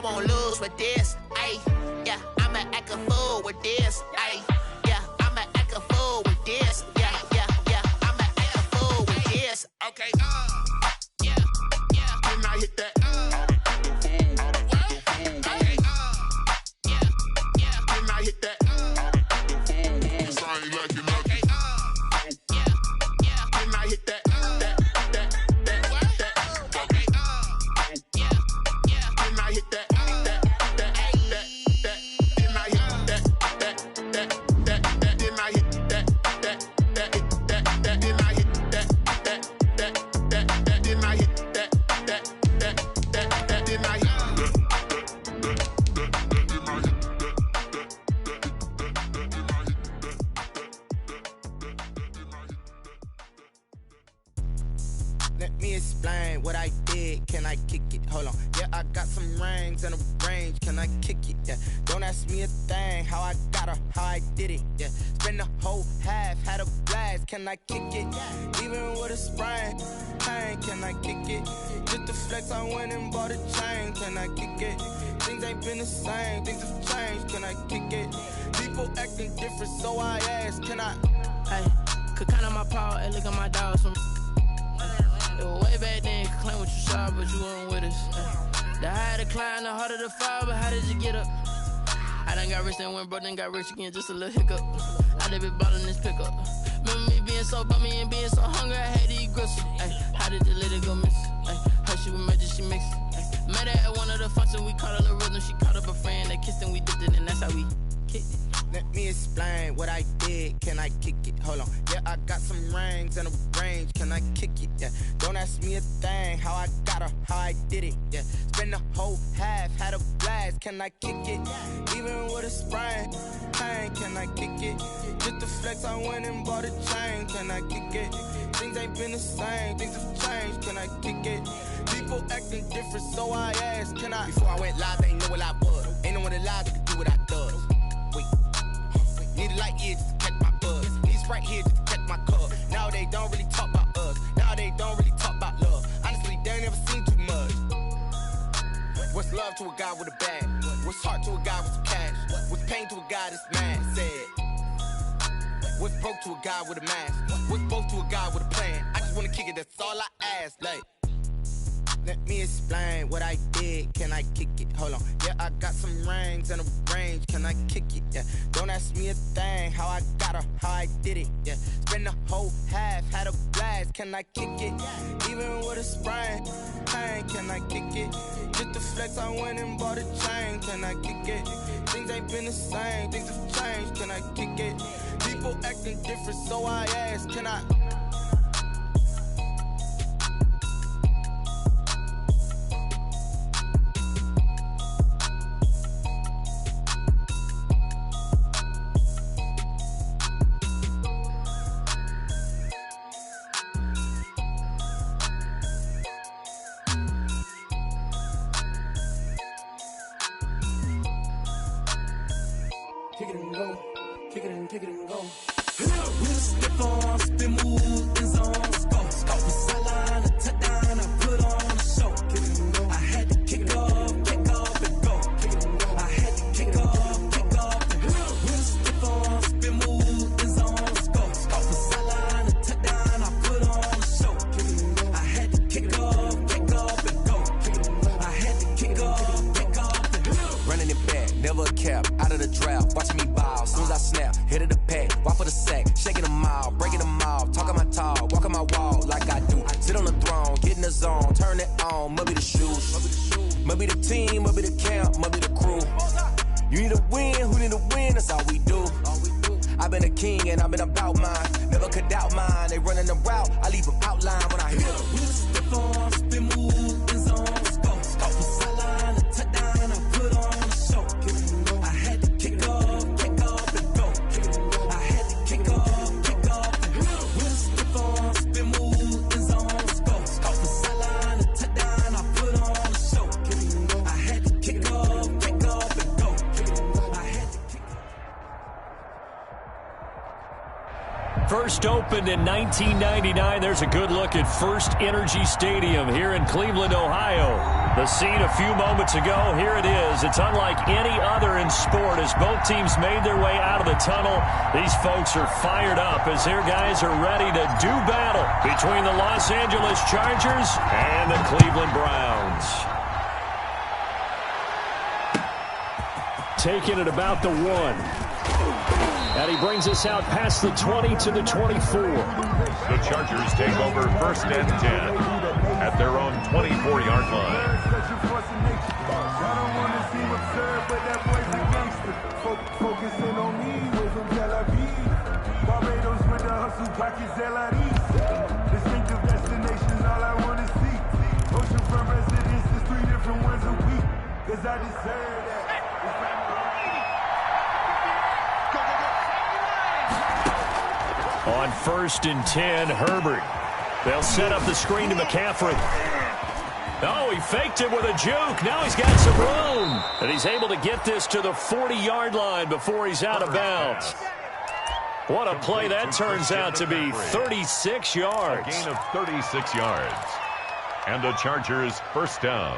won't lose with this. Ayy, yeah, I'ma act a fool with this. Ayy, yeah, I'ma act a fool with this. Yeah, yeah, yeah, I'ma act a fool with this. Okay, yeah, yeah. Can I hit that? Okay, yeah, yeah. Can I hit that? Cause I ain't like it. Okay, yeah, yeah. Can I hit that? Let me explain what I did. Can I kick it? Hold on. Yeah, I got some rings and a range. Can I kick it? Yeah. Don't ask me a thing. How I got her, how I did it. Yeah. Spend the whole half, had a blast. Can I kick it? Even with a sprain. Pain, can I kick it? Just to flex, I went and bought a chain. Can I kick it? Things ain't been the same. Things have changed. Can I kick it? People acting different, so I ask. Can I? Hey, could count on my paw and look at my dogs from. Way back then, you could claim what you saw, but you weren't with us. The higher the climb, the harder the fall, but how did you get up? I done got rich and went broke, then got rich again, just a little hiccup. I done been ballin' this pickup. Remember me being so bummy and being so hungry, I had to eat gristle. How did the lady go miss? Her she was magic, she mixed. Met her at one of the functions, we caught her the rhythm. She caught up a friend, they kissed and we dipped it, and that's how we kicked it. Let me explain what I did. Can I kick it? Hold on. Yeah, I got some rings and a range. Can I kick it? Yeah. Don't ask me a thing. How I got her, how I did it. Yeah. Spend the whole half, had a blast. Can I kick it? Even with a sprain. Pain, can I kick it? Just to flex, I went and bought a chain. Can I kick it? Things ain't been the same. Things have changed. Can I kick it? People acting different, so I asked. Can I? Before I went live, they ain't know what I was. Ain't no one alive that could do what I does. Wait. Need a light here just to catch my buzz. Need right here just to catch my cup. Now they don't really talk about us. Now they don't really talk about love. Honestly, they ain't never seen too much. What's love to a guy with a bag? What's heart to a guy with some cash? What's pain to a guy that's mad? Said. What's broke to a guy with a mask? What's both to a guy with a plan? I just wanna kick it, that's all I ask. Like, let me explain what I did. Can I kick it? Hold on. Yeah, I got some rings and a range. Can I kick it? Yeah. Don't ask me a thing. How I got her, how I did it. Yeah. Spend the whole half, had a blast. Can I kick it? Even with a sprain. Pain, can I kick it? Just to flex, I went and bought a chain. Can I kick it? Things ain't been the same. Things have changed. Can I kick it? People acting different, so I ask. Can I? Kick it and go, kick it and kick it and go. We'll step on, spin, move, in zone, go. Off the sideline, a touchdown, I put on a show. Kick it and go. I had to kick off and go. Kick it and go. I had to kick off and go. We'll step on, spin, move, in zone, go. Off the sideline, a touchdown, I put on a show. Kick it and go. I had to kick off and go. Kick it and go. I had to kick off and go. Running it back, never a cap, out of the draft. Watching me ball, soon as I snap, hit of the pack, walk for the sack, shaking them all, breaking them all, talking my talk, walking my wall like I do. Sit on the throne, get in the zone, turn it on, must be the shoes, must be the team, must be the camp, must be the crew. You need a win, who need a win, that's all we do. I've been a king and I've been about mine, never could doubt mine. They running the route, I leave them outline when I hit them. We'll step on, spin, move, in zone, go. Off the sideline, a touchdown, I put on a show. Kick it and go. I had to kick off and go. Kick it and go. I had to kick off and go. We'll step on, spin, move, in zone, go. Off the sideline, a touchdown, I put on a show. Kick it and go. I had to kick off and go. Kick it and go. I had to kick off. First opened in 1999. There's a good look at First Energy Stadium here in Cleveland, Ohio. The scene a few moments ago, here it is. It's unlike any other in sport as both teams made their way out of the tunnel. These folks are fired up as their guys are ready to do battle between the Los Angeles Chargers and the Cleveland Browns. Taking it about the 1. And he brings us out past the 20 to the 24. The Chargers take over 1st and 10 at their own 24-yard line. Focusing on me, way from Tel Aviv. Barbados with the hustle, pockets distinctive destinations, all I want to see. Oceanfront residences, 3 different ones a week. Cause I deserve that. On 1st and 10, Herbert. They'll set up the screen to McCaffrey. Oh, he faked it with a juke. Now he's got some room. And he's able to get this to the 40-yard line before he's out of bounds. What a play that turns out to be. 36 yards. A gain of 36 yards. And the Chargers first down.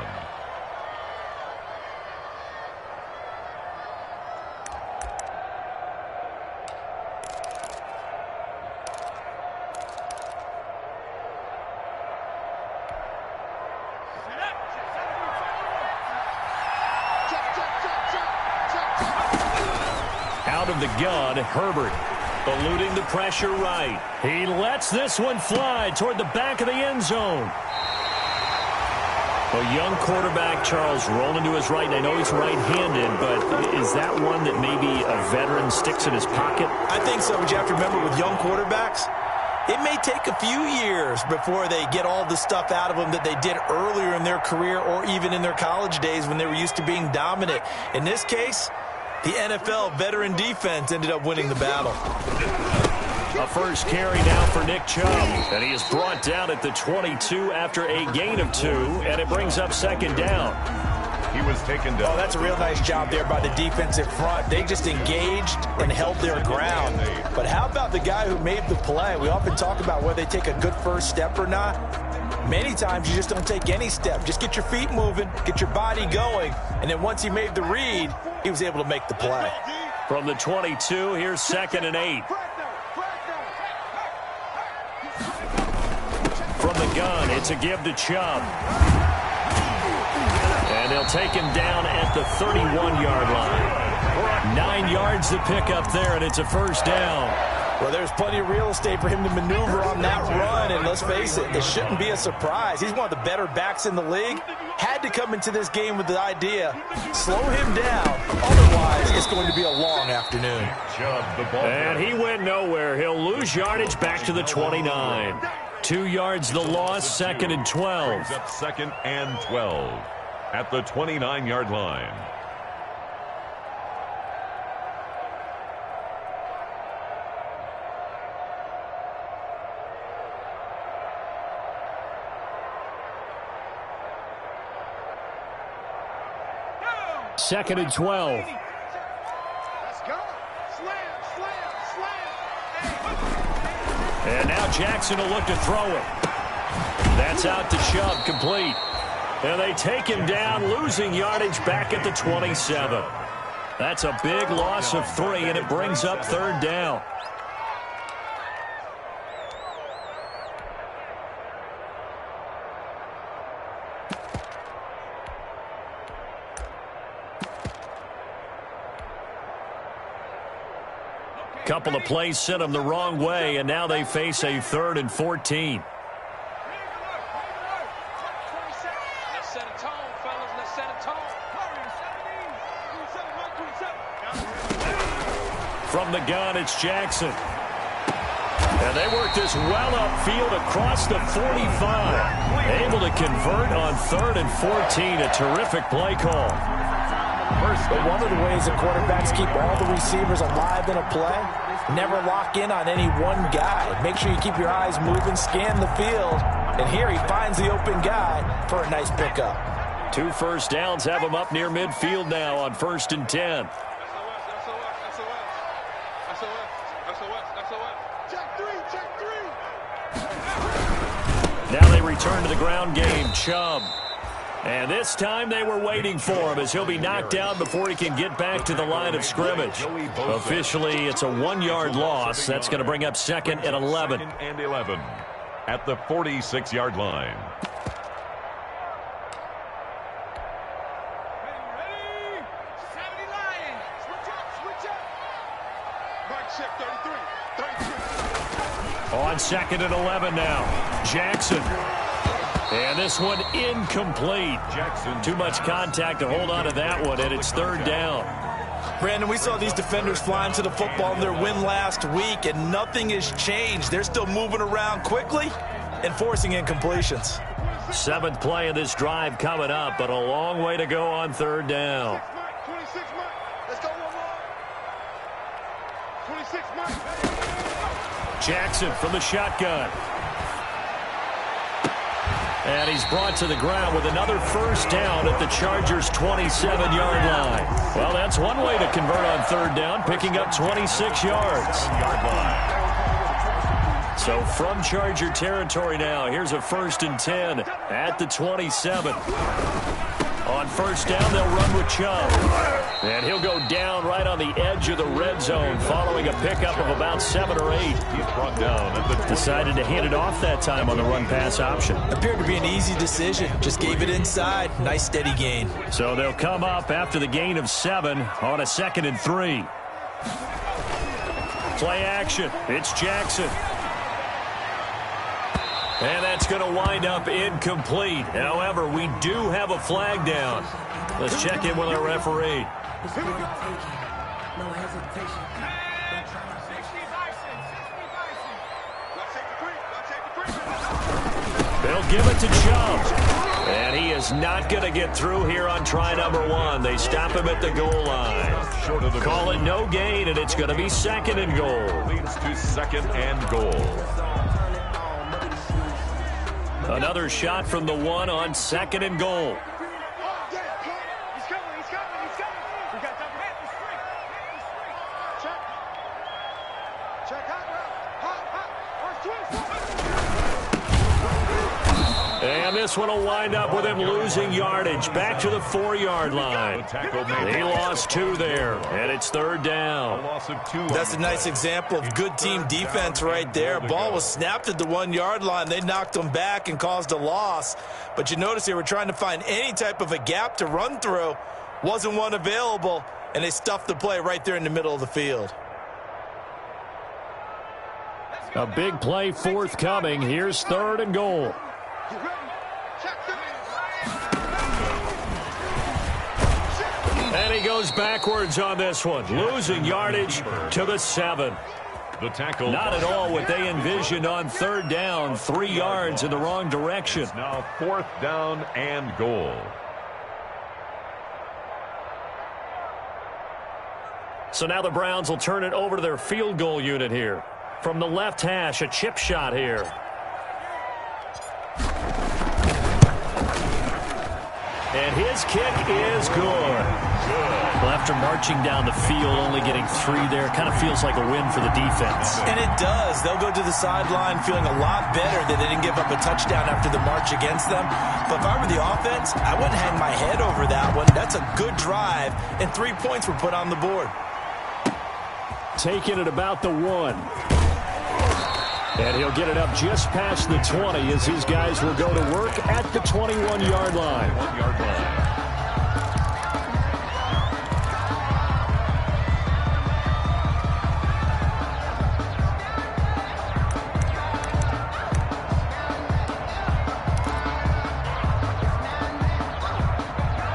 Out of the gun, Herbert eluding the pressure right. He lets this one fly toward the back of the end zone. A young quarterback, Charles, rolling to his right. And I know he's right-handed, but is that one that maybe a veteran sticks in his pocket? I think so, but you have to remember with young quarterbacks, it may take a few years before they get all the stuff out of them that they did earlier in their career or even in their college days when they were used to being dominant. In this case, the NFL veteran defense ended up winning the battle. A first carry now for Nick Chubb. And he is brought down at the 22 after a gain of 2, and it brings up 2nd down. He was taken down. Oh, that's a real nice job there by the defensive front. They just engaged and held their ground. But how about the guy who made the play? We often talk about whether they take a good first step or not. Many times you just don't take any step. Just get your feet moving, get your body going, and then once he made the read, he was able to make the play. From the 22, here's 2nd and 8. From the gun, it's a give to Chubb. And they'll take him down at the 31-yard line. 9 yards to pick up there, and it's a first down. Well, there's plenty of real estate for him to maneuver on that run, and let's face it, it shouldn't be a surprise. He's one of the better backs in the league. Had to come into this game with the idea, slow him down, otherwise it's going to be a long afternoon. And he went nowhere. He'll lose yardage back to the 29. 2 yards the loss, 2nd and 12. Brings up 2nd and 12 at the 29-yard line. Second and 12. Let's go. Slam, slam, slam. And now Jackson will look to throw it. That's out to Chubb, complete. And they take him down, losing yardage back at the 27. That's a big loss of 3, and it brings up 3rd down. Couple of plays sent them the wrong way, and now they face a 3rd and 14. Let's set a tone, fellas. Let's set a tone. From the gun, it's Jackson. And they work this well upfield across the 45. Able to convert on 3rd and 14. A terrific play call. But one of the ways that quarterbacks keep all the receivers alive in a play, never lock in on any one guy. Make sure you keep your eyes moving, scan the field, and here he finds the open guy for a nice pickup. 2 first downs have him up near midfield now on 1st and 10. Now they return to the ground game. Chubb. And this time they were waiting for him as he'll be knocked down before he can get back to the line of scrimmage. Officially, it's a 1-yard loss. That's going to bring up 2nd and 11. 2nd and 11 at the 46-yard line. On 2nd and 11 now, Jackson. And this one incomplete. Jackson. Too much contact to hold on to that one, and it's 3rd down. Brandon, we saw these defenders flying to the football in their win last week, and nothing has changed. They're still moving around quickly and forcing incompletions. 7th play of this drive coming up, but a long way to go on 3rd down. 26 Mike. Let's go one more. 26 Mike. Jackson from the shotgun. And he's brought to the ground with another 1st down at the Chargers' 27-yard line. Well, that's one way to convert on 3rd down, picking up 26 yards. So from Charger territory now, here's a 1st and 10 at the 27. On 1st down, they'll run with Chubb. And he'll go down right on the edge of the red zone following a pickup of about 7 or 8. He's brought down at the Decided to hand it off that time on the run-pass option. Appeared to be an easy decision. Just gave it inside. Nice steady gain. So they'll come up after the gain of 7 on a 2nd and 3. Play action. It's Jackson. And that's going to wind up incomplete. However, we do have a flag down. Let's check in with our referee. They'll give it to Chubb. And he is not going to get through here on try number 1. They stop him at the goal line. Call it no gain, and it's going to be 2nd and goal. Leads to 2nd and goal. Another shot from the 1 on 2nd and goal. And this one will wind up with him losing yardage back to the 4-yard line. He lost 2 there, and it's 3rd down. That's a nice example of good team defense right there. Ball was snapped at the 1-yard line. They knocked them back and caused a loss. But you notice they were trying to find any type of a gap to run through. Wasn't one available, and they stuffed the play right there in the middle of the field. A big play forthcoming. Here's 3rd and goal. And he goes backwards on this one, losing yardage to the 7. The tackle. Not at all what they envisioned on 3rd down, 3 yards in the wrong direction. Now 4th down and goal. So now the Browns will turn it over to their field goal unit here. From the left hash, a chip shot here. And his kick is good. Well, after marching down the field, only getting 3 there, kind of feels like a win for the defense. And it does. They'll go to the sideline feeling a lot better that they didn't give up a touchdown after the march against them. But if I were the offense, I wouldn't hang my head over that one. That's a good drive, and 3 points were put on the board. Taking it about the 1. And he'll get it up just past the 20 as his guys will go to work at the 21-yard line. 1-yard line.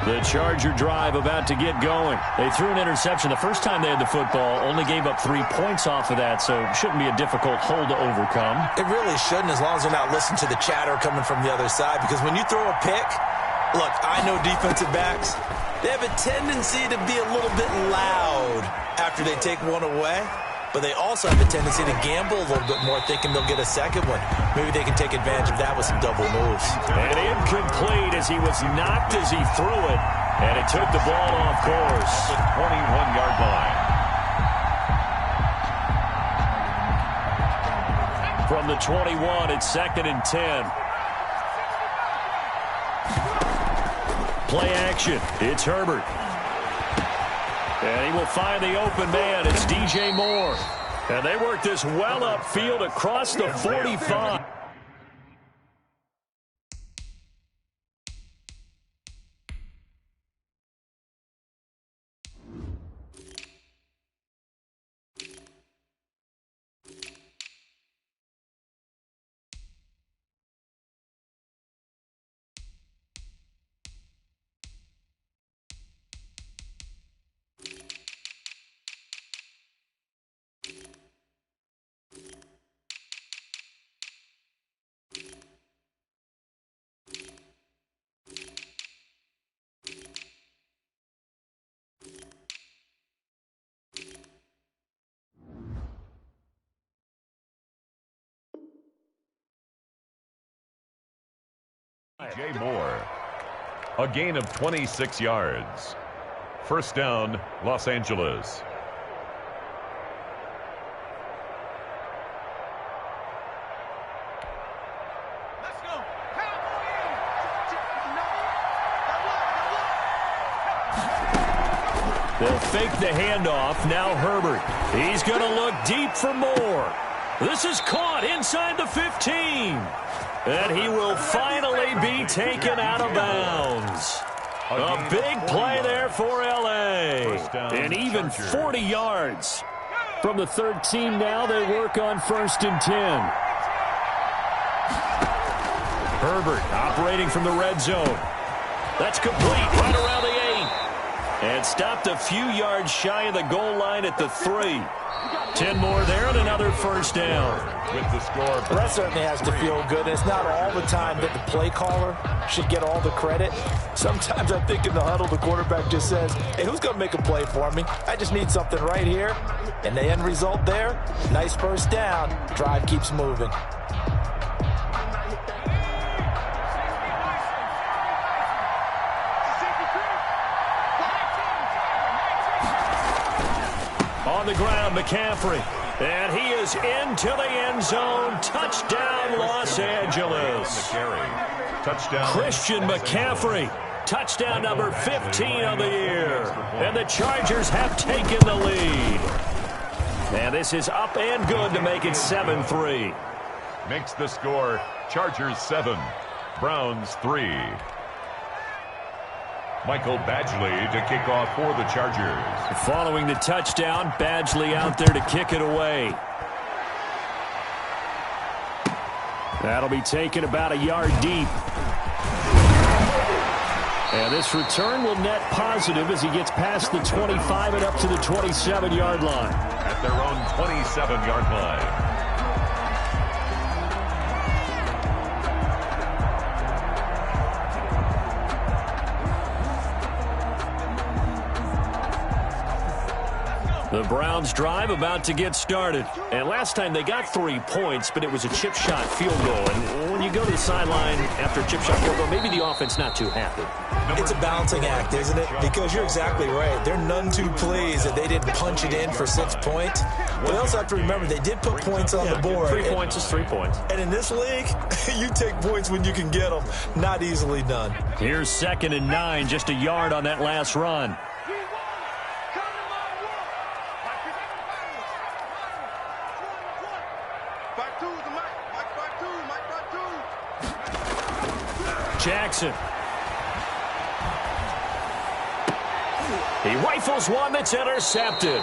The Charger drive about to get going. They threw an interception the first time they had the football, only gave up 3 points off of that, so it shouldn't be a difficult hole to overcome. It really shouldn't, as long as they're not listening to the chatter coming from the other side, because when you throw a pick, look, I know defensive backs, they have a tendency to be a little bit loud after they take one away, but they also have a tendency to gamble a little bit more, thinking they'll get a second one. Maybe they can take advantage of that with some double moves. And incomplete as he was knocked as he threw it, and it took the ball off course. The 21-yard line. From the 21, it's 2nd and 10. Play action. It's Herbert. And he will find the open man. It's DJ Moore. And they work this well upfield across the 45. DJ Moore. A gain of 26 yards. First down, Los Angeles. Let's go. They'll fake the handoff. Now Herbert. He's going to look deep for Moore. This is caught inside the 15. And he will finally be taken out of bounds. A big play there for L.A. And even 40 yards. From the third team now, they work on 1st and 10. Herbert operating from the red zone. That's complete right around the 8. And stopped a few yards shy of the goal line at the 3. 10 more there and another first down. With the score. Well, that certainly has to feel good. And it's not all the time that the play caller should get all the credit. Sometimes I think in the huddle, the quarterback just says, hey, who's going to make a play for me? I just need something right here. And the end result there, nice first down. Drive keeps moving. On the ground, McCaffrey. And he is into the end zone. Touchdown, Los Angeles. Touchdown. Christian McCaffrey. Touchdown number 15 of the year. And the Chargers have taken the lead. And this is up and good to make it 7-3. Makes the score Chargers 7, Browns 3. Michael Badgley to kick off for the Chargers. Following the touchdown, Badgley out there to kick it away. That'll be taken about a yard deep. And this return will net positive as he gets past the 25 and up to the 27-yard line. At their own 27-yard line. The Browns drive about to get started. And last time they got 3 points, but it was a chip shot field goal. And when you go to the sideline after a chip shot field goal, maybe the offense not too happy. It's a balancing act, isn't it? Because you're exactly right. They're none too pleased that they didn't punch it in for 6 points. But they also have to remember they did put points on the board. 3 points is 3 points. And in this league, you take points when you can get them. Not easily done. Here's 2nd and 9, just a yard on that last run. Jackson. He rifles one that's intercepted.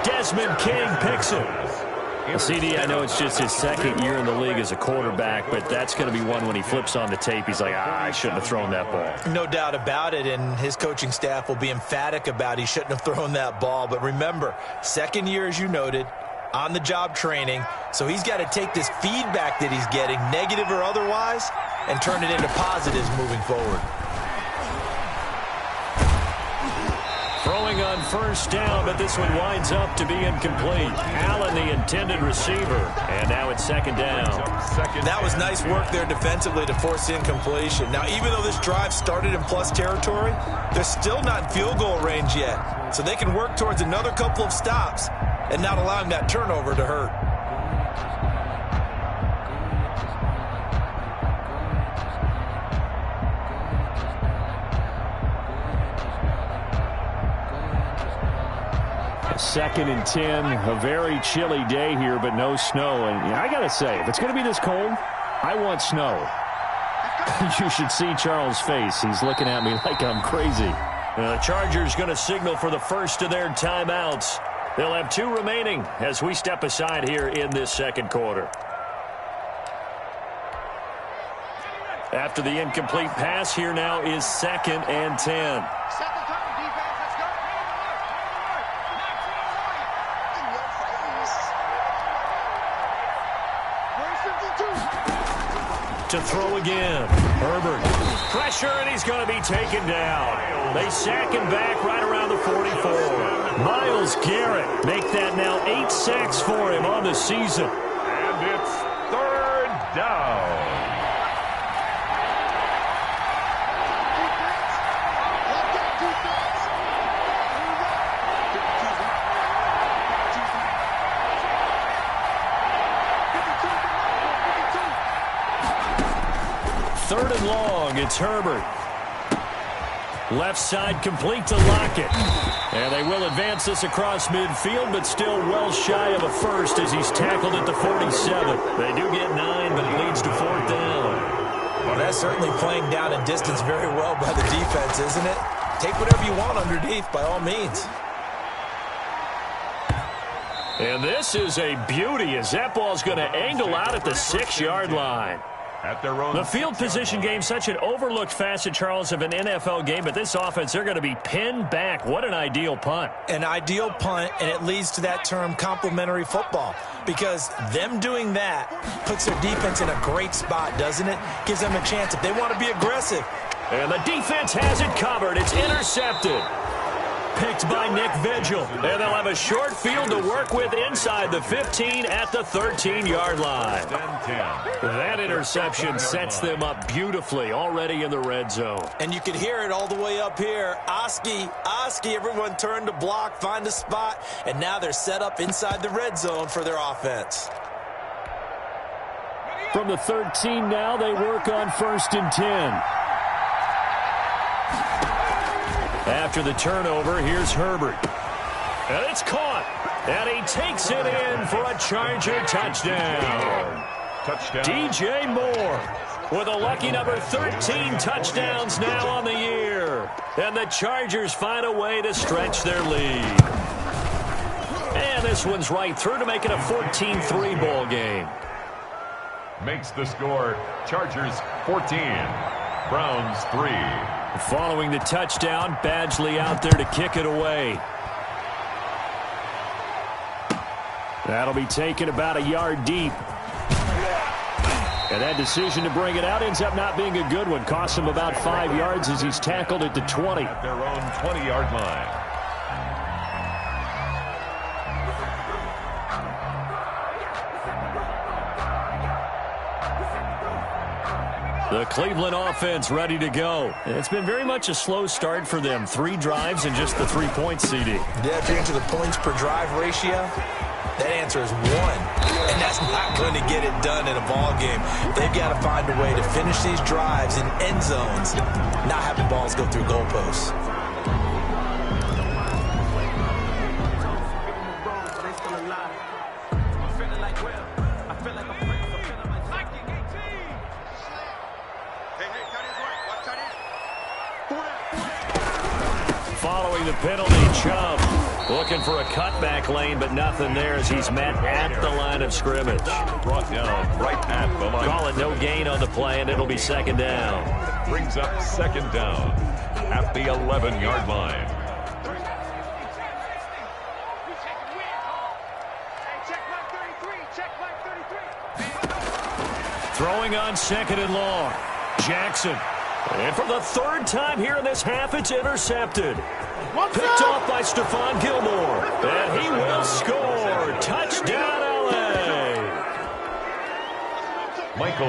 Desmond King picks it. CD, I know it's just his 2nd year in the league as a quarterback, but that's going to be one when he flips on the tape. He's like, I shouldn't have thrown that ball. No doubt about it, and his coaching staff will be emphatic about he shouldn't have thrown that ball. But remember, 2nd year, as you noted, on-the-job training, so he's got to take this feedback that he's getting, negative or otherwise, and turn it into positives moving forward. Throwing on first down, but this one winds up to be incomplete. Allen, the intended receiver, and now it's 2nd down. That was nice work there defensively to force incompletion. Now, even though this drive started in plus territory, they're still not in field goal range yet, so they can work towards another couple of stops and not allowing that turnover to hurt. 2nd and 10, a very chilly day here, but no snow. And I got to say, if it's going to be this cold, I want snow. You should see Charles' face. He's looking at me like I'm crazy. The Chargers going to signal for the first of their timeouts. They'll have 2 remaining as we step aside here in this second quarter. After the incomplete pass, here now is 2nd and 10. To throw again. Herbert. Pressure, and he's going to be taken down. They sack him back right around the 44. Myles Garrett make that now 8 sacks for him on the season. And it's 3rd down. Third and long, it's Herbert. Left side complete to Lockett. And they will advance this across midfield, but still well shy of a first as he's tackled at the 47. They do get 9, but it leads to 4th down. Well, that's certainly playing down in distance very well by the defense, isn't it? Take whatever you want underneath, by all means. And this is a beauty as that ball's going to angle out at the 6-yard line. At their own the field position game, such an overlooked facet, Charles, of an NFL game, but this offense, they're going to be pinned back. What an ideal punt. An ideal punt, and it leads to that term complementary football, because them doing that puts their defense in a great spot, doesn't it? Gives them a chance if they want to be aggressive. And the defense has it covered. It's intercepted. Picked by Nick Vigil. And they'll have a short field to work with inside the 15 at the 13-yard line. That interception sets them up beautifully already in the red zone. And you can hear it all the way up here. Oski, everyone turned to block, find a spot, and now they're set up inside the red zone for their offense. From the 13 now, they work on 1st and 10. After the turnover, here's Herbert. And it's caught. And he takes it in for a Charger touchdown. DJ Moore with a lucky number 13 touchdowns now on the year. And the Chargers find a way to stretch their lead. And this one's right through to make it a 14-3 ball game. Makes the score Chargers 14, Browns 3. Following the touchdown, Badgley out there to kick it away. That'll be taken about a yard deep. And that decision to bring it out ends up not being a good one. Costs him about 5 yards as he's tackled at the 20. At their own 20-yard line. The Cleveland offense ready to go. It's been very much a slow start for them. 3 drives and just the 3 points, CD. Yeah, if you're into the points per drive ratio, that answer is 1. And that's not going to get it done in a ball game. They've got to find a way to finish these drives in end zones, not having balls go through goalposts. Following the penalty, Chubb looking for a cutback lane, but nothing there as he's met at the line of scrimmage. Brought down right at the line. Call it no gain on the play, and it'll be 2nd down. Brings up 2nd down at the 11-yard line. Throwing on 2nd and long. Jackson. And for the 3rd time here in this half, it's intercepted. Picked off by Stephon Gilmore. And he will score. Touchdown, L.A.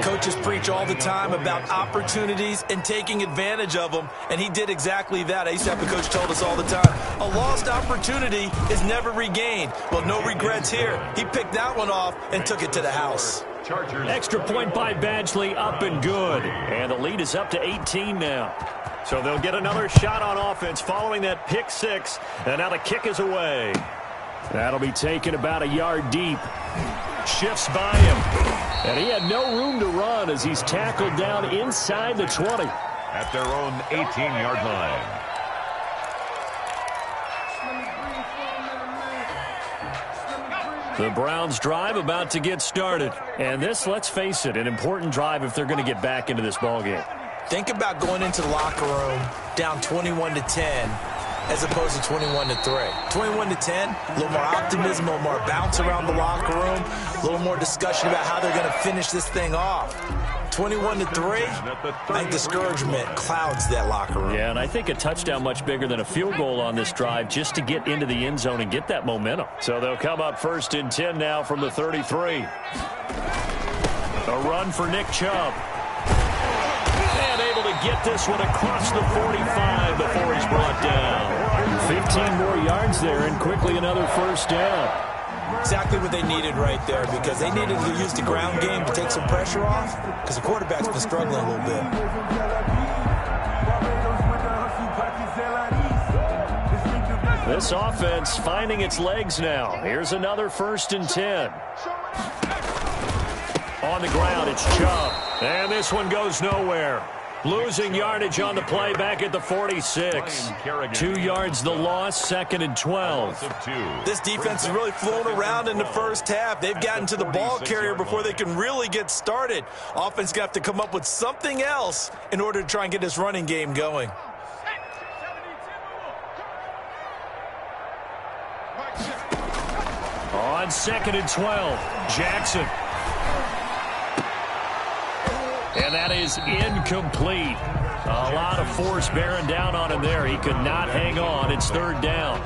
Coaches preach all the time about opportunities and taking advantage of them, and he did exactly that. I used to have a coach told us all the time, a lost opportunity is never regained. Well, no regrets here. He picked that one off and took it to the house. Extra point by Badgley, up and good. And the lead is up to 18 now. So they'll get another shot on offense following that pick 6. And now the kick is away. That'll be taken about a yard deep. Shifts by him. And he had no room to run as he's tackled down inside the 20. At their own 18-yard line. The Browns drive about to get started. And this, let's face it, an important drive if they're going to get back into this ballgame. Think about going into the locker room down 21-10 as opposed to 21-3. 21-10, a little more optimism, a little more bounce around the locker room, a little more discussion about how they're going to finish this thing off. 21-3, I think discouragement clouds that locker room. Yeah, and I think a touchdown much bigger than a field goal on this drive just to get into the end zone and get that momentum. So they'll come up 1st and 10 now from the 33. A run for Nick Chubb. And able to get this one across the 45 before he's brought down. 15 more yards there and quickly another first down. Exactly what they needed right there, because they needed to use the ground game to take some pressure off, because the quarterback's been struggling a little bit. This offense finding its legs now. Here's another 1st and 10. On the ground, it's Chubb. And this one goes nowhere. Losing yardage on the play back at the 46. 2 yards the loss, 2nd and 12. This defense is really flown around in the first half. They've gotten to the ball carrier before they can really get started. Offense going to have to come up with something else in order to try and get this running game going. On 2nd and 12, Jackson. And that is incomplete. A lot of force bearing down on him there. He could not hang on. It's 3rd down.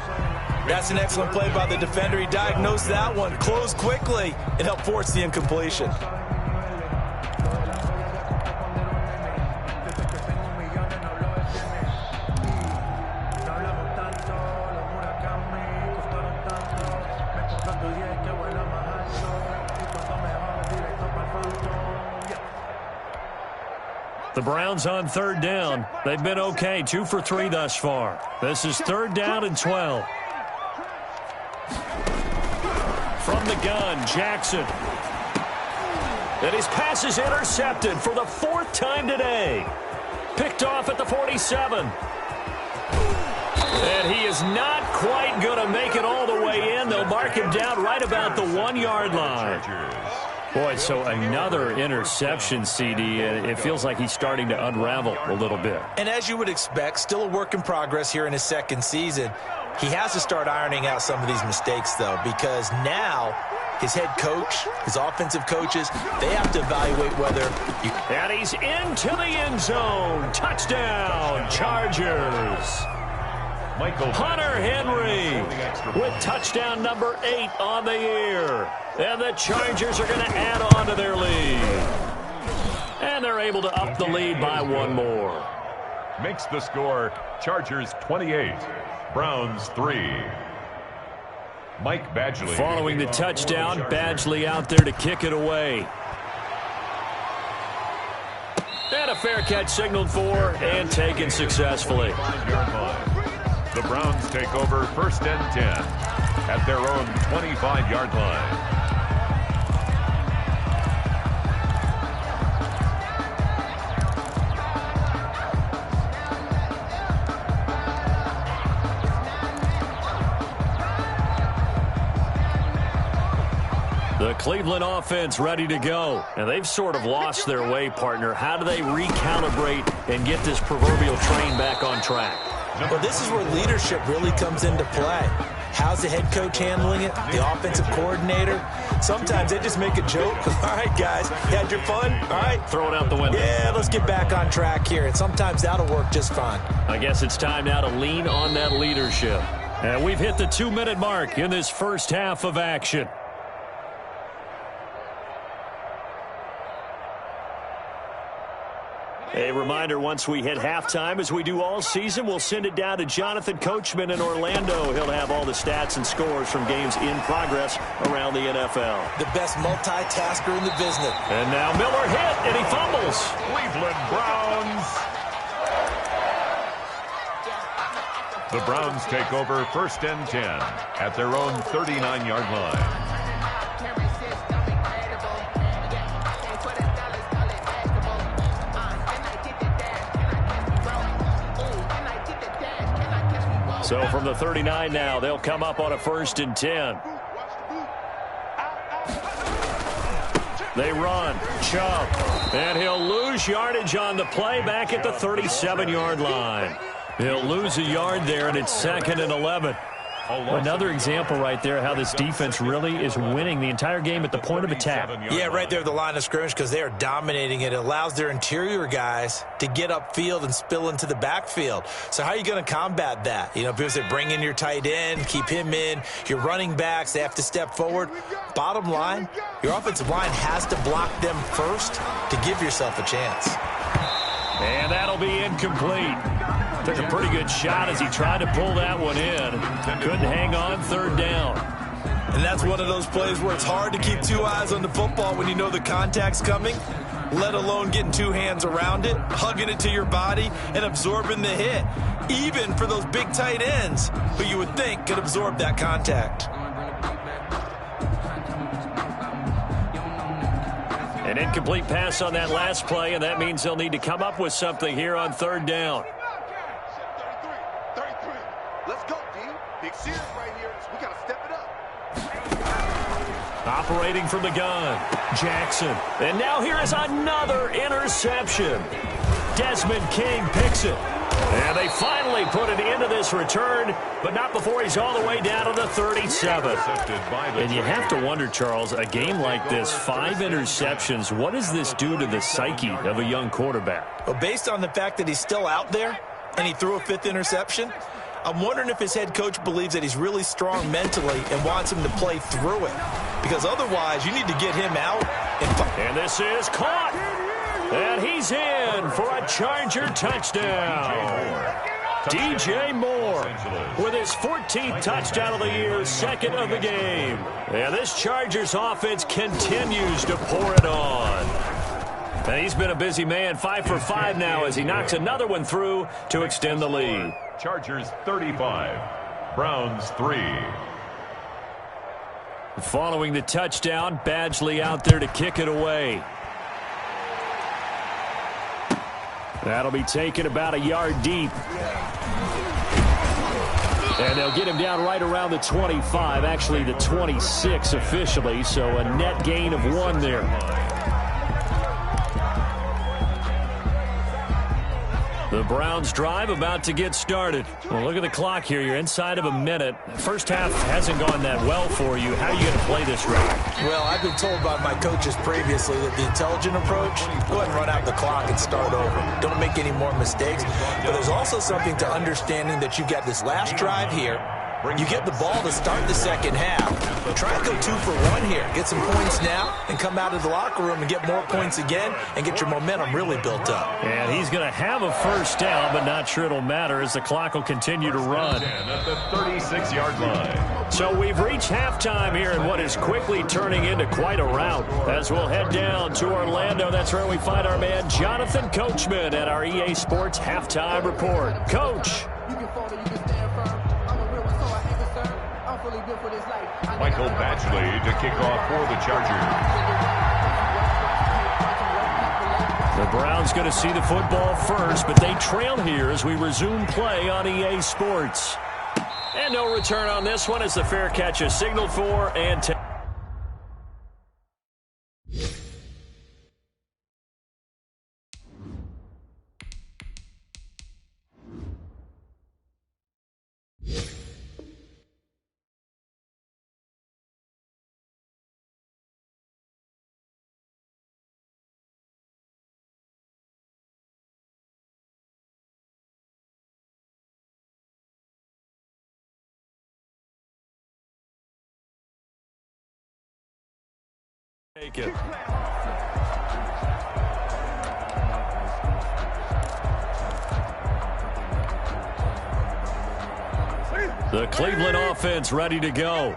That's an excellent play by the defender. He diagnosed that one, closed quickly, and helped force the incompletion. The Browns on 3rd down. They've been okay, 2 for 3 thus far. This is 3rd down and 12. From the gun, Jackson. And his pass is intercepted for the 4th time today. Picked off at the 47. And he is not quite going to make it all the way in. They'll mark him down right about the 1-yard line. Boy, so another interception, CD. It feels like he's starting to unravel a little bit. And as you would expect, still a work in progress here in his 2nd season. He has to start ironing out some of these mistakes, though, because now his head coach, his offensive coaches, they have to evaluate whether you... And he's into the end zone. Touchdown, Chargers. Hunter Henry with touchdown number 8 on the year. And the Chargers are going to add on to their lead. And they're able to up the lead by 1 more. Makes the score Chargers 28, Browns 3. Mike Badgley. Following the touchdown, Badgley out there to kick it away. And a fair catch signaled for and taken successfully. The Browns take over 1st and 10 at their own 25-yard line. The Cleveland offense ready to go. And they've sort of lost their way, partner. How do they recalibrate and get this proverbial train back on track? Well, this is where leadership really comes into play. How's the head coach handling it? The offensive coordinator? Sometimes they just make a joke. All right, guys, you had your fun? All right. Throw it out the window. Yeah, let's get back on track here. And sometimes that'll work just fine. I guess it's time now to lean on that leadership. And we've hit the 2-minute mark in this first half of action. A reminder, once we hit halftime, as we do all season, we'll send it down to Jonathan Coachman in Orlando. He'll have all the stats and scores from games in progress around the NFL. The best multitasker in the business. And now Miller hit, and he fumbles. Cleveland Browns. The Browns take over 1st and 10 at their own 39-yard line. So from the 39 now, they'll come up on a 1st and 10. They run. Chubb. And he'll lose yardage on the play back at the 37-yard line. He'll lose a yard there, and it's 2nd and 11. Another example right there how this defense really is winning the entire game at the point of attack. Yeah, right there at the line of scrimmage because they are dominating it. It allows their interior guys to get upfield and spill into the backfield. So how are you going to combat that? You know, because they bring in your tight end, keep him in. Your running backs, they have to step forward. Bottom line, your offensive line has to block them first to give yourself a chance. And that'll be incomplete. Took a pretty good shot as he tried to pull that one in. Couldn't hang on 3rd down. And that's one of those plays where it's hard to keep 2 eyes on the football when you know the contact's coming, let alone getting 2 hands around it, hugging it to your body, and absorbing the hit. Even for those big tight ends who you would think could absorb that contact. An incomplete pass on that last play, and that means they'll need to come up with something here on 3rd down. Let's go, D. Big series right here. We got to step it up. Operating from the gun, Jackson. And now here is another interception. Desmond King picks it. And they finally put it into this return, but not before he's all the way down to the 37. And you have to wonder, Charles, a game like this, 5 interceptions, what does this do to the psyche of a young quarterback? Well, based on the fact that he's still out there and he threw a 5th interception, I'm wondering if his head coach believes that he's really strong mentally and wants him to play through it. Because otherwise, you need to get him out. And this is caught. And he's in for a Charger touchdown. DJ Moore with his 14th touchdown of the year, 2nd of the game. And this Chargers offense continues to pour it on. And he's been a busy man, 5 for 5 now as he knocks another one through to extend the lead. Chargers 35, Browns 3. Following the touchdown, Badgley out there to kick it away. That'll be taken about a yard deep. And they'll get him down right around the 25, actually the 26 officially, so a net gain of 1 there. The Browns drive about to get started. Well, look at the clock here. You're inside of a minute. First half hasn't gone that well for you. How are you going to play this route? Well, I've been told by my coaches previously that the intelligent approach, go ahead and run out the clock and start over. Don't make any more mistakes. But there's also something to understanding that you got this last drive here. You get the ball to start the second half. Try and go 2 for 1 here. Get some points now and come out of the locker room and get more points again and get your momentum really built up. And he's going to have a first down, but not sure it'll matter as the clock will continue to run. At the 36-yard line. So we've reached halftime here in what is quickly turning into quite a rout. As we'll head down to Orlando, that's where we find our man Jonathan Coachman at our EA Sports Halftime Report. Coach. Michael Badgley to kick off for the Chargers. The Browns going to see the football first, but they trail here as we resume play on EA Sports. And no return on this one as the fair catch is signaled for and take it. The Cleveland offense ready to go.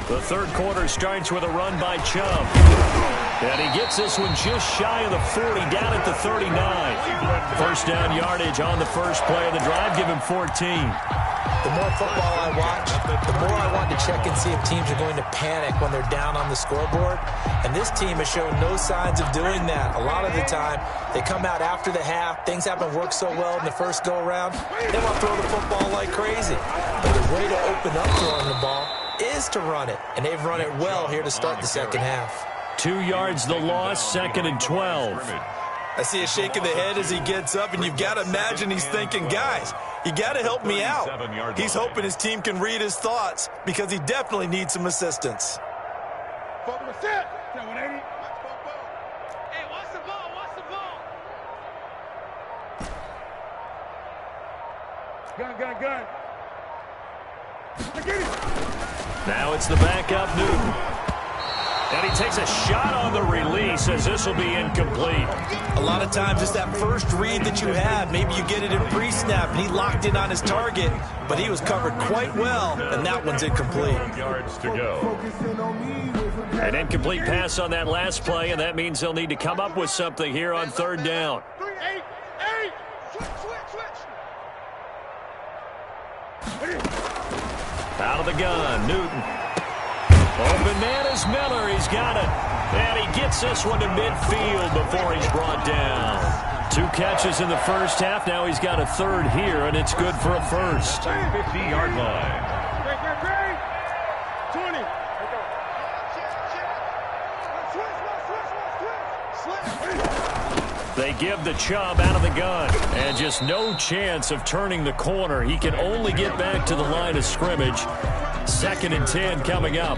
The third quarter starts with a run by Chubb. And he gets this one just shy of the 40, down at the 39. First down yardage on the first play of the drive. Give him 14. The more football I watch, the more I want to check and see if teams are going to panic when they're down on the scoreboard. And this team has shown no signs of doing that. A lot of the time, they come out after the half. Things haven't worked so well in the first go-around. They want to throw the football like crazy. But the way to open up throwing the ball is to run it. And they've run it well here to start the second half. 2 yards the loss, 2nd and 12. I see a shake of the head as he gets up, and you've got to imagine he's thinking, guys, you got to help me out. He's hoping his team can read his thoughts because he definitely needs some assistance. Hey, watch the ball, watch the ball. Gun. Now it's the backup Newton. And he takes a shot on the release as this will be incomplete. A lot of times it's that first read that you have. Maybe you get it in pre-snap, and he locked in on his target, but he was covered quite well, and that one's incomplete. Yards to go. An incomplete pass on that last play, and that means they'll need to come up with something here on 3rd down. 3-8. Switch. Out of the gun, Newton. Open man is Miller. He's got it. And he gets this one to midfield before he's brought down. 2 catches in the first half. Now he's got a third here, and it's good for a first. 50-yard line. 20. They give the Chubb out of the gun. And just no chance of turning the corner. He can only get back to the line of scrimmage. 2nd and 10 coming up.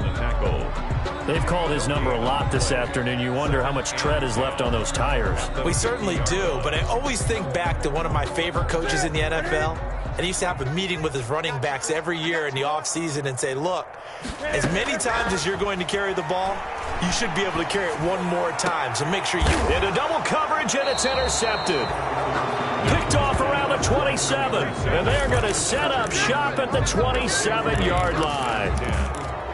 They've called his number a lot this afternoon. You wonder how much tread is left on those tires. We certainly do, but I always think back to one of my favorite coaches in the NFL. And he used to have a meeting with his running backs every year in the offseason and say, look, as many times as you're going to carry the ball, you should be able to carry it one more time. So make sure you... Into double coverage, and it's intercepted. Picked off around the 27. And they're going to set up shop at the 27-yard line.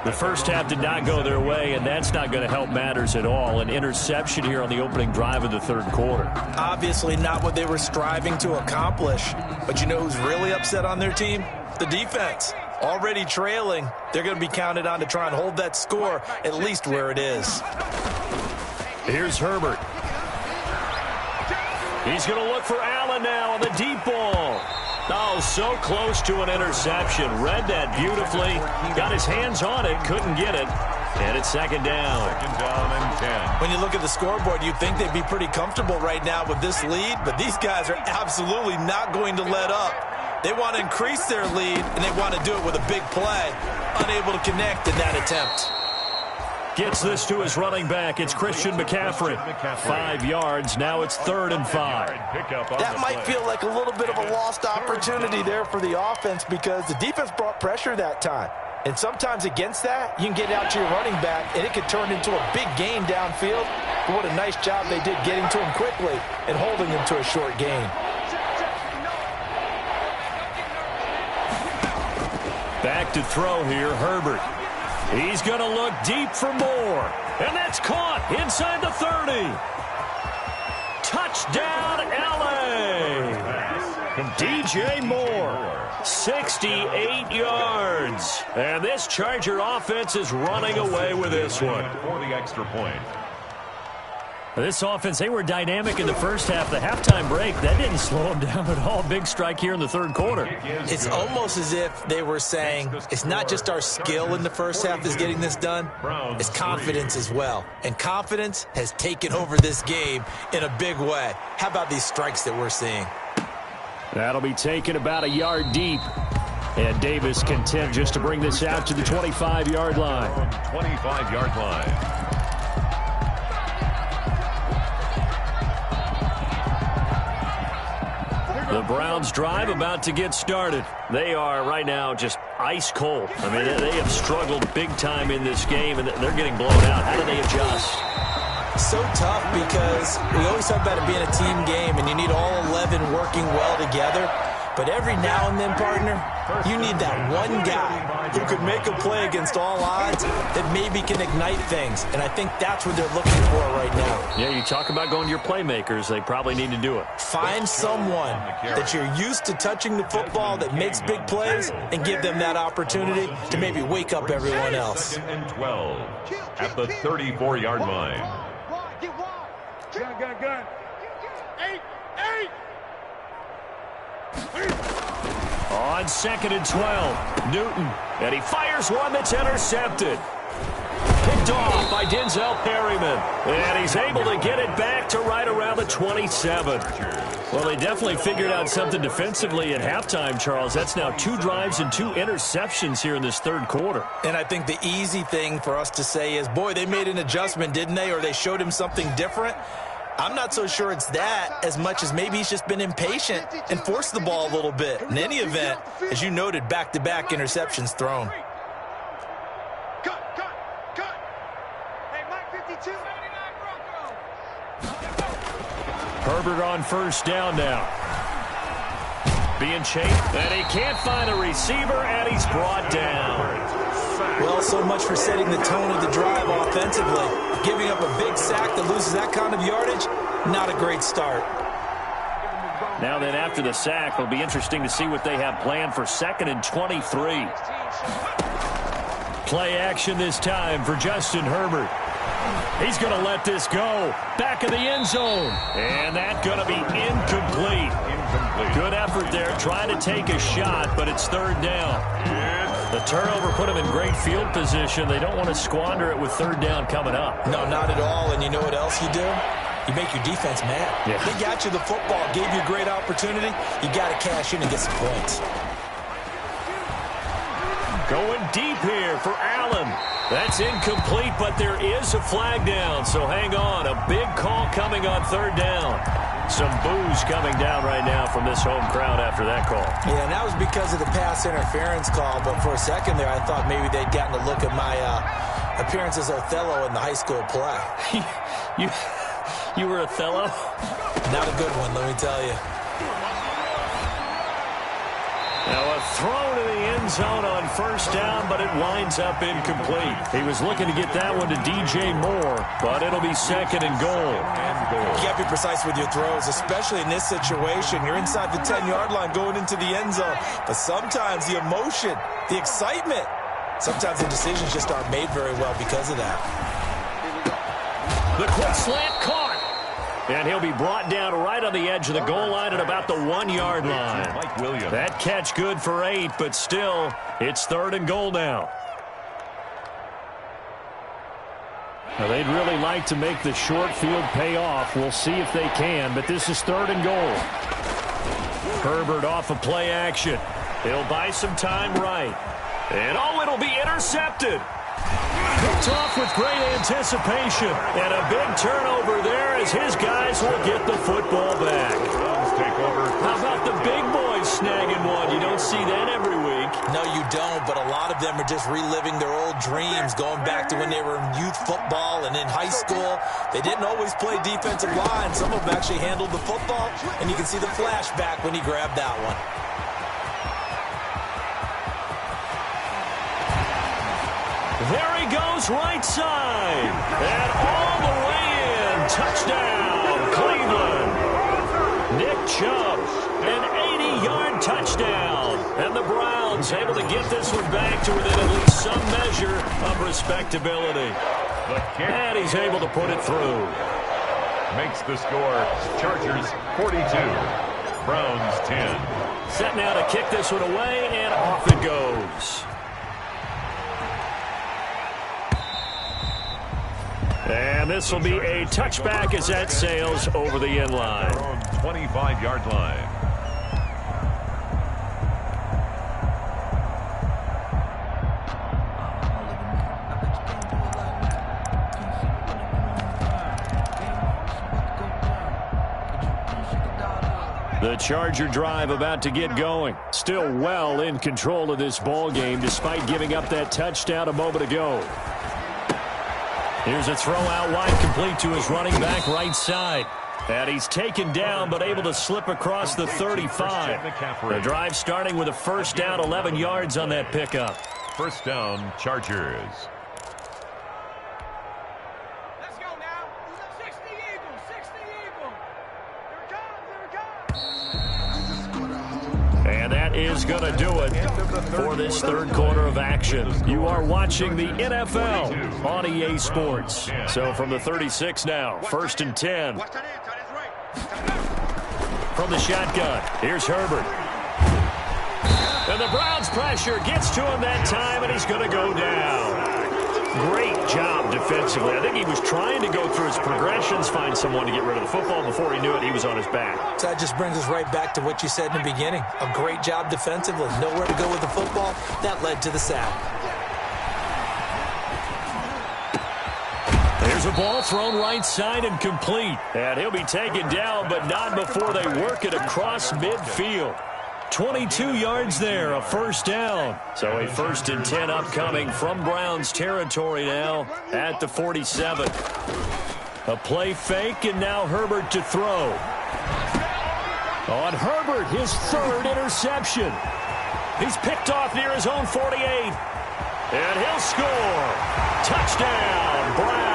The first half did not go their way, and that's not going to help matters at all. An interception here on the opening drive of the 3rd quarter. Obviously not what they were striving to accomplish. But you know who's really upset on their team? The defense. Already trailing, they're going to be counted on to try and hold that score at least where it is. Here's Herbert. He's going to look for Allen now on the deep ball. Oh, so close to an interception. Read that beautifully. Got his hands on it, couldn't get it. And it's 2nd down. 2nd down and 10. When you look at the scoreboard, you'd think they'd be pretty comfortable right now with this lead, but these guys are absolutely not going to let up. They want to increase their lead, and they want to do it with a big play. Unable to connect in that attempt. Gets this to his running back. It's Christian McCaffrey. 5 yards. Now it's 3rd and 5. That might feel like a little bit of a lost opportunity there for the offense because the defense brought pressure that time. And sometimes against that, you can get out to your running back, and it could turn into a big gain downfield. But what a nice job they did getting to him quickly and holding him to a short gain. Back to throw here, Herbert. He's going to look deep for more. And that's caught inside the 30. Touchdown, L.A. DJ Moore, 68 yards. And this Charger offense is running away with this one. For the extra point. This offense, they were dynamic in the first half. The halftime break, that didn't slow them down at all. Big strike here in the 3rd quarter. It's almost as if they were saying, it's not just our skill in the first half that's getting this done, it's confidence as well. And confidence has taken over this game in a big way. How about these strikes that we're seeing? That'll be taken about a yard deep. And Davis content just to bring this out to the 25-yard line. 25-yard line. The Browns drive about to get started. They are right now just ice cold. I mean, they have struggled big time in this game, and they're getting blown out. How do they adjust? So tough because we always talk about it being a team game, and you need all 11 working well together. But every now and then, partner, you need that one guy who can make a play against all odds that maybe can ignite things. And I think that's what they're looking for right now. Yeah, you talk about going to your playmakers. They probably need to do it. Find someone that you're used to touching the football that makes big plays and give them that opportunity to maybe wake up everyone else. 2nd and 12 at the 34-yard line. Gun. 8. On 2nd and 12, Newton, and he fires one that's intercepted. Picked off by Denzel Perryman, and he's able to get it back to right around the 27. Well, they definitely figured out something defensively at halftime, Charles. That's now 2 drives and 2 interceptions here in this third quarter. And I think the easy thing for us to say is, boy, they made an adjustment, didn't they? Or they showed him something different. I'm not so sure it's that as much as maybe he's just been impatient and forced the ball a little bit. In any event, as you noted, back-to-back interceptions thrown. Cut. Hey, Mike 52. Herbert on first down now. Being chased, and he can't find a receiver, and he's brought down. Well, so much for setting the tone of the drive offensively. Giving up a big sack that loses that kind of yardage, not a great start. Now then, after the sack, it'll be interesting to see what they have planned for 2nd and 23. Play action this time for Justin Herbert. He's going to let this go. Back of the end zone. And that's going to be incomplete. Good effort there, trying to take a shot, but it's 3rd down. The turnover put them in great field position. They don't want to squander it with 3rd down coming up. No, not at all. And you know what else you do? You make your defense mad. Yeah. They got you the football, gave you a great opportunity. You got to cash in and get some points. Going deep here for Allen. That's incomplete, but there is a flag down, so hang on. A big call coming on 3rd down. Some boos coming down right now from this home crowd after that call. Yeah, and that was because of the pass interference call, but for a second there I thought maybe they'd gotten a look at my appearance as Othello in the high school play. You were Othello? Not a good one, let me tell you. Now a throw to the end zone on first down, but it winds up incomplete. He was looking to get that one to DJ Moore, but it'll be 2nd and goal. You got to be precise with your throws, especially in this situation. You're inside the 10-yard line going into the end zone, but sometimes the emotion, the excitement, sometimes the decisions just aren't made very well because of that. The quick slant caught. And he'll be brought down right on the edge of the goal line at about the 1-yard line. Mike Williams. That catch good for 8, but still, it's 3rd and goal now. Now, they'd really like to make the short field pay off. We'll see if they can, but this is 3rd and goal. Herbert off of play action. He'll buy some time right. And, it'll be intercepted. Picked off with great anticipation. And a big turnover there as his guys will get the football back. Take over. How about the big boys snagging one? You don't see that every week. No, you don't, but a lot of them are just reliving their old dreams, going back to when they were in youth football and in high school. They didn't always play defensive line. Some of them actually handled the football, and you can see the flashback when he grabbed that one. There he goes, right side. And all the way in. Touchdown, Cleveland. Nick Chubb, an 80-yard touchdown. And the Browns able to get this one back to within at least some measure of respectability. And he's able to put it through. Makes the score Chargers 42, Browns 10. Set now to kick this one away, and off it goes. And this will be a touchback as that sails over the end line. 25-yard line. The Charger drive about to get going. Still well in control of this ball game despite giving up that touchdown a moment ago. Here's a throw out wide, complete to his running back right side. And he's taken down, but able to slip across the 35. The drive starting with a first down, 11 yards on that pickup. First down, Chargers. Let's go now. 60 Eagles, 60 Eagles. Here it comes, And that is going to do it for this third quarter of action. You are watching the NFL on EA Sports. So from the 36 now, first and 10. From the shotgun, here's Herbert. And the Browns pressure gets to him that time, and he's going to go down. Great job defensively. I think he was trying to go through his progressions, find someone to get rid of the football. Before he knew it, he was on his back. So that just brings us right back to what you said in the beginning. A great job defensively. Nowhere to go with the football. That led to the sack. There's a ball thrown right side and complete. And he'll be taken down, but not before they work it across midfield. 22 yards there, a first down. So a first and 10 upcoming from Browns territory now at the 47. A play fake, and now Herbert to throw. On Herbert, his third interception. He's picked off near his own 48. And he'll score. Touchdown, Browns.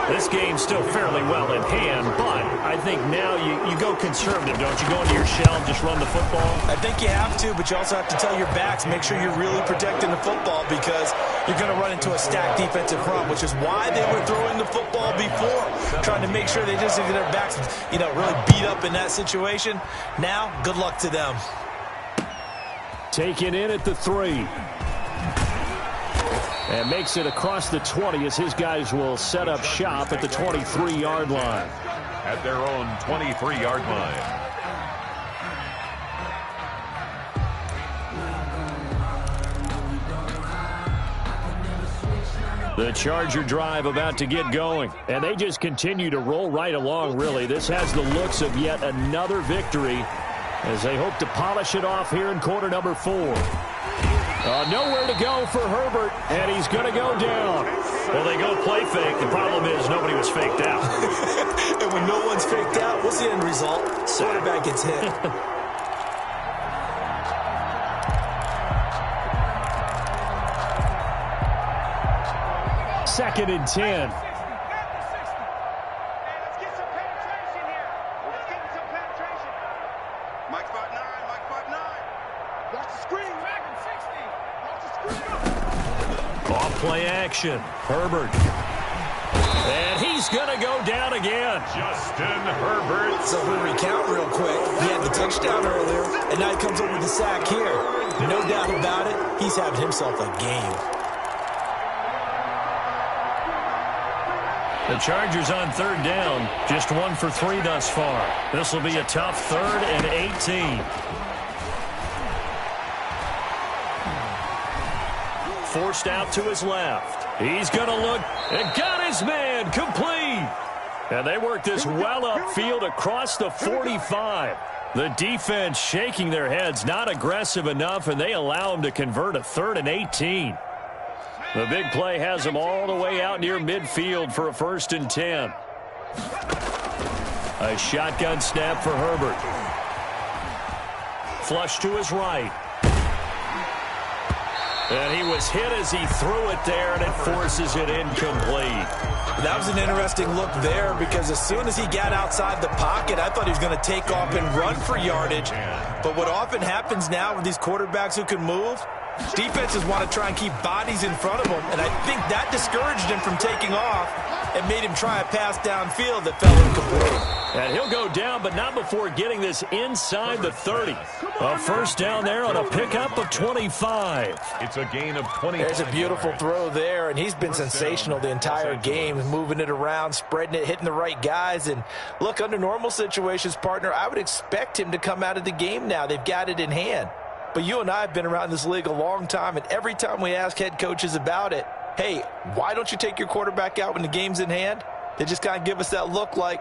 This game's still fairly well in hand, but I think now you go conservative, don't you? Go into your shell and just run the football? I think you have to, but you also have to tell your backs, make sure you're really protecting the football because you're going to run into a stacked defensive front, which is why they were throwing the football before, trying to make sure they just get their backs, really beat up in that situation. Now, good luck to them. Taken in at the 3. And makes it across the 20 as his guys will set up shop at the 23-yard line. At their own 23-yard line. The Charger drive about to get going. And they just continue to roll right along, really. This has the looks of yet another victory as they hope to polish it off here in quarter number 4. Nowhere to go for Herbert, and he's going to go down. Well, they go play fake. The problem is nobody was faked out. And when no one's faked out, what's the end result? Quarterback gets hit. Second and 10. Play action. Herbert. And he's going to go down again. Justin Herbert. So we'll recount real quick. He had the touchdown earlier, and now he comes up with the sack here. No doubt about it, he's having himself a game. The Chargers on third down. Just 1 for 3 thus far. This will be a tough 3rd and 18. Forced out to his left. He's going to look and got his man complete. And they work this well upfield across the 45. The defense shaking their heads, not aggressive enough, and they allow him to convert a 3rd and 18. The big play has him all the way out near midfield for a 1st and 10. A shotgun snap for Herbert. Flush to his right. And he was hit as he threw it there, and it forces it incomplete. That was an interesting look there because as soon as he got outside the pocket, I thought he was going to take off and run for yardage. But what often happens now with these quarterbacks who can move, defenses want to try and keep bodies in front of them, and I think that discouraged him from taking off and made him try a pass downfield that fell incomplete. And he'll go down, but not before getting this inside the 30. A first down there on a pickup of 25. It's a gain of 20. There's a beautiful throw there, and he's been sensational the entire game, moving it around, spreading it, hitting the right guys. And look, under normal situations, partner, I would expect him to come out of the game now. They've got it in hand. But you and I have been around this league a long time, and every time we ask head coaches about it, hey, why don't you take your quarterback out when the game's in hand? They just kind of give us that look like,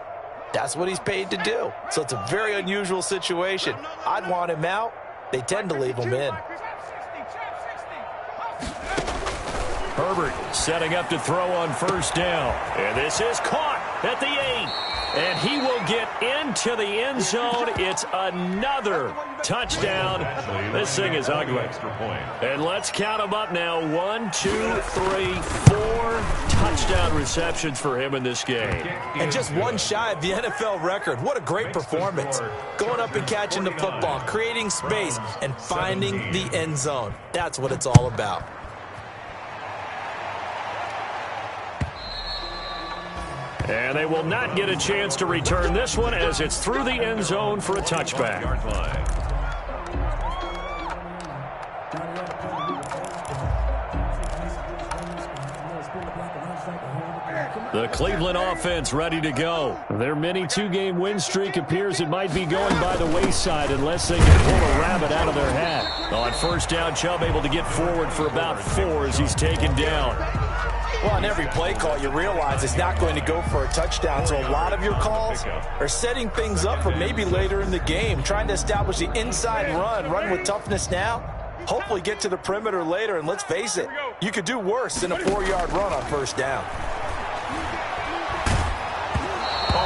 that's what he's paid to do. So it's a very unusual situation. I'd want him out. They tend to leave him in. Herbert setting up to throw on first down. And this is caught at the 8. And he will get into the end zone. It's another touchdown. This thing is ugly. And let's count them up now. 1, 2, 3, 4 touchdown receptions for him in this game. And just one shy of the NFL record. What a great performance. Going up and catching the football, creating space, and finding the end zone. That's what it's all about. And they will not get a chance to return this one as it's through the end zone for a touchback. The Cleveland offense ready to go. Their mini two-game win streak appears it might be going by the wayside unless they can pull a rabbit out of their hat. On first down, Chubb able to get forward for about 4 as he's taken down. Well, on every play call, you realize it's not going to go for a touchdown. So a lot of your calls are setting things up for maybe later in the game, trying to establish the inside run with toughness now, hopefully get to the perimeter later. And let's face it, you could do worse than a 4-yard run on first down.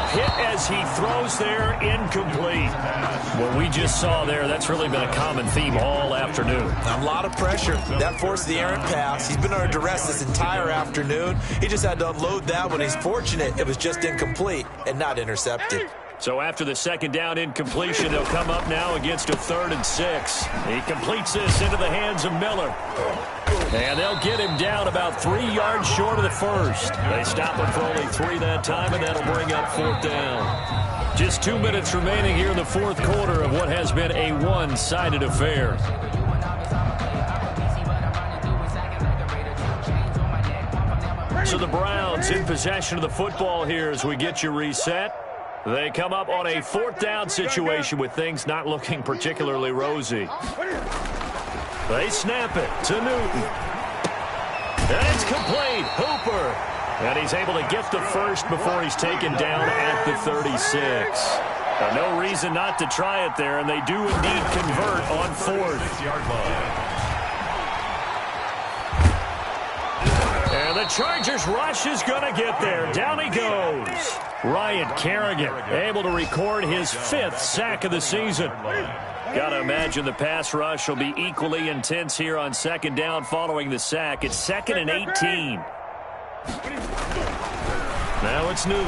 Hit as he throws there, incomplete. What we just saw there, that's really been a common theme all afternoon. A lot of pressure. That forced the errant pass. He's been under duress this entire afternoon. He just had to unload that one. He's fortunate it was just incomplete and not intercepted. So after the second down incompletion, they'll come up now against a 3rd and 6. He completes this into the hands of Miller. And they'll get him down about 3 yards short of the first. They stop him for only 3 that time, and that'll bring up 4th down. Just 2 minutes remaining here in the 4th quarter of what has been a one-sided affair. So the Browns in possession of the football here as we get you reset. They come up on a 4th down situation with things not looking particularly rosy. They snap it to Newton. And it's complete. Hooper. And he's able to get the first before he's taken down at the 36. Now, no reason not to try it there, and they do indeed convert on 4th. And the Chargers rush is going to get there. Down he goes. Ryan Kerrigan able to record his 5th sack of the season. Got to imagine the pass rush will be equally intense here on 2nd down following the sack. It's 2nd and 18. Now it's Newton.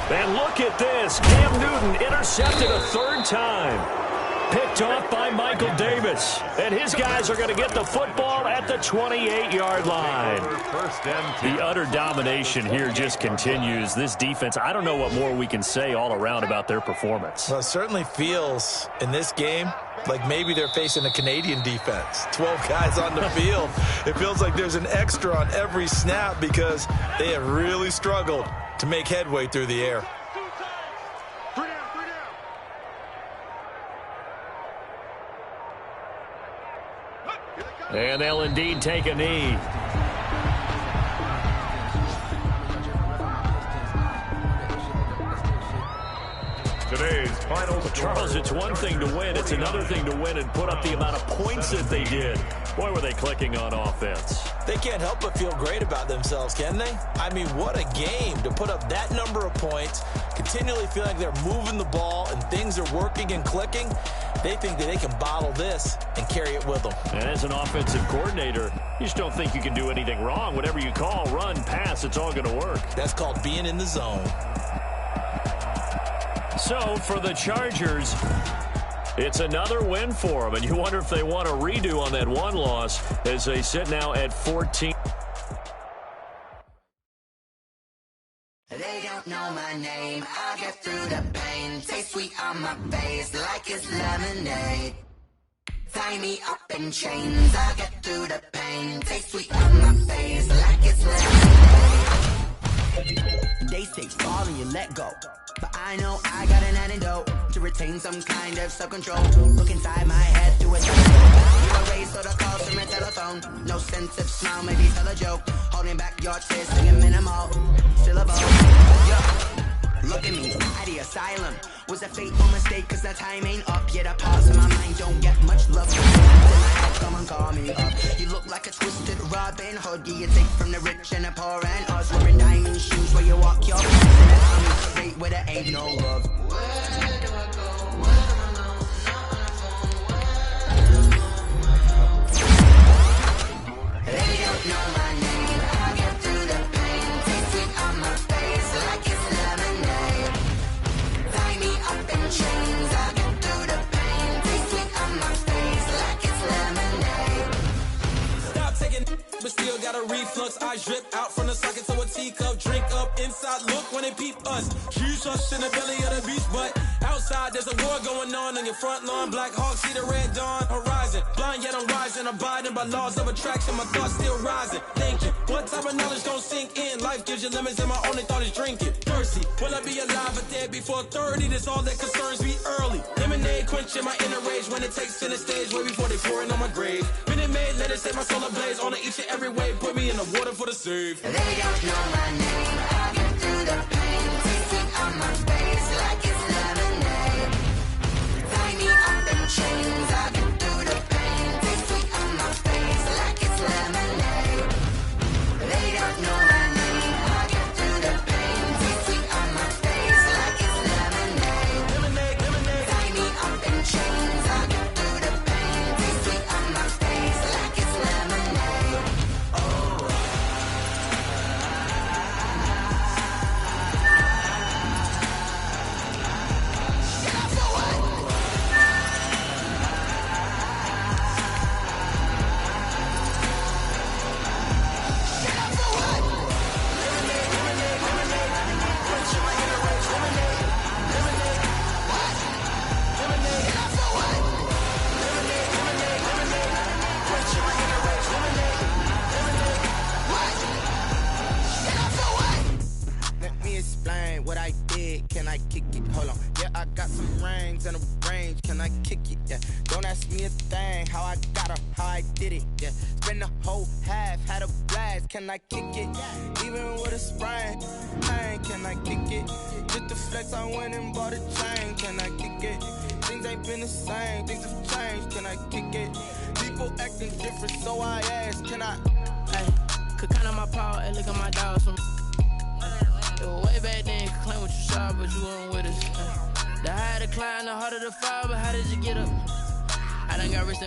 And look at this. Cam Newton intercepted a 3rd time. Picked off by Michael Davis. And his guys are going to get the football at the 28-yard line. The utter domination here just continues. This defense, I don't know what more we can say all around about their performance. Well, it certainly feels in this game like maybe they're facing a Canadian defense. 12 guys on the field. It feels like there's an extra on every snap because they have really struggled to make headway through the air. And they'll indeed take a knee. Today's final score. Charles, it's one thing to win. It's another thing to win and put up the amount of points that they did. Boy, were they clicking on offense. They can't help but feel great about themselves, can they? I mean, what a game to put up that number of points, continually feel like they're moving the ball and things are working and clicking. They think that they can bottle this and carry it with them. And as an offensive coordinator, you just don't think you can do anything wrong. Whatever you call, run, pass, it's all going to work. That's called being in the zone. So, for the Chargers, it's another win for them. And you wonder if they want a redo on that one loss as they sit now at 14. They don't know my name. I'll get through the pain. Taste sweet on my face like it's lemonade. Tie me up in chains. I'll get through the pain. Taste sweet on my face like it's lemonade. They say fall and you let go, but I know I got an antidote to retain some kind of self-control. Look inside my head through a telescope. You erase all the calls from a telephone. No sense of smile, maybe tell a joke. Holding back your tears, singing minimal syllables. Yo, look at me. I the asylum. Was a fateful mistake, cause the time ain't up yet. A pause in my mind, don't get much love. Come and call me up. You look like a twisted Robin Hood. Yeah, you take from the rich and the poor and us. Wearing diamond shoes where you walk your path. In an army straight where there ain't no love. Where do I go? Where do I know? They don't know my name. I get through the pain. Taste sweet on my face like it's lemonade. Tie me up in chains. I get through the pain. Taste sweet on my face like it's lemonade. Stop taking, but still got a reflux. I drip out from the socket to a teacup. Drink up inside, look when they peep us. Huge us in the belly of the beast, but outside there's a war going on your front lawn. Black Hawk, see the red dawn horizon. Blind yet I'm rising, abiding by laws of attraction. My thoughts still rising. Thinking, what type of knowledge gon' sink in? Life gives you lemons and my only thought is drinking. Thirsty, will I be alive or dead before 30? That's all that concerns me early. Lemonade quenching my inner rage when it takes center stage way before they pour it on my grave. Minute Maid, let it set my soul ablaze. On each and every way, put me in the water for the save. They don't know my name. I get through the pain. Taste sweet on my face like it's lemonade. Tie me up in chains. I get through the pain. Taste sweet on my face like it's lemonade. They don't know my name. I get through the pain. Taste sweet on my face like it's lemonade. Lemonade, lemonade. Tie me up in chains. I get through the pain. Taste sweet on my face like it's lemonade. Oh. Let me explain what I did. Can I kick it? Hold on. Yeah, I got some rings and a range. Can I kick it? Yeah. Don't ask me a thing. How I got her, how I did it. Yeah. Spend the whole half, had a blast. Can I kick it? Even with a sprain, pain. Can I kick it? Just the flex, I went and bought a chain. Can I kick it? Things ain't been the same. Things have changed. Can I kick it? People acting different, so I ask. Can I? Hey, could count on my power and look at my dogs from. It was way back then, you could claim what you saw, but you weren't with us. The higher the climb, the harder the fall, but how did you get up? I done got rich.